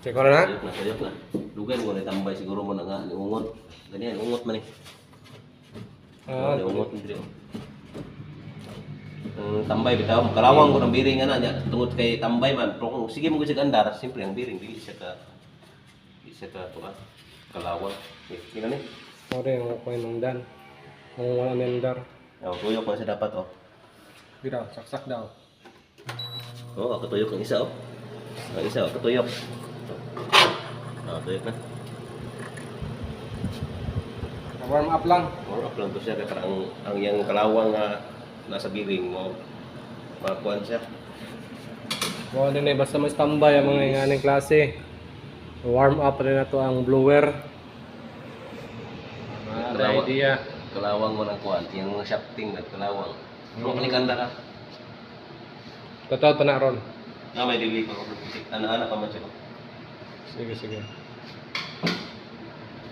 Check ko na. Sayok na. Lugan mo na tambay siguro mo na nga, niungot. Ganyan, ungot man eh. Niungot mo dito. Tambay bitaw, kalawang ko ng biring nga na, tungod kay tambay man. Pero kung sige mo kasi andar, simple ang biring, dili siya ka tuwa. Kalawang. Kina ni? Sorry, ang kuha ng dan. Ang wala nendar. Tuyok man siya dapat oh. Bira, saksak daw. Ako tuyok ang isa oh. Ang isa ako tuyok. Tuyok na. Warm up lang. Warm up lang to siya, kaya parang ang yung kalawang nasa biring mo, makuhan siya. Mga din eh, basta may standby ang mga inganing klase. Warm up rin na to ang blower. Ada idea. Kalawang mo ng kuhan, yung shafting at kalawang. Malikanda ka. Totoo pa na ron. May dili pa ako. Ana-ana pa man siya. Sige.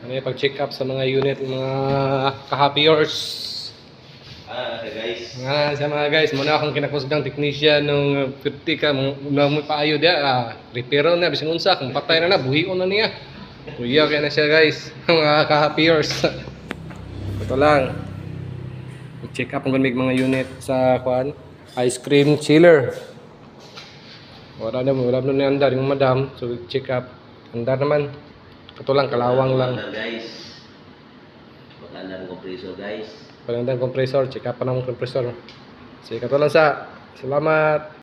Ano yung pag-check up sa mga unit, mga ka-happyers. Guys. Sa mga guys, muna akong kinakusgang technician nung 50 ka, may paayo dia, repair na, bising unsa, kung patay na buhion na niya. Kuya kaya na siya guys, mga ka-happyers. Ito lang. Check up ang mga unit sa kuan, ice cream chiller. Wala na andar yung madam, so check up. Andar naman. Ito lang, kalawang lang. Guys. Maganda ng compressor guys. Pagandang compressor, check up pa ng compressor. Sige, ito lang sa. Salamat.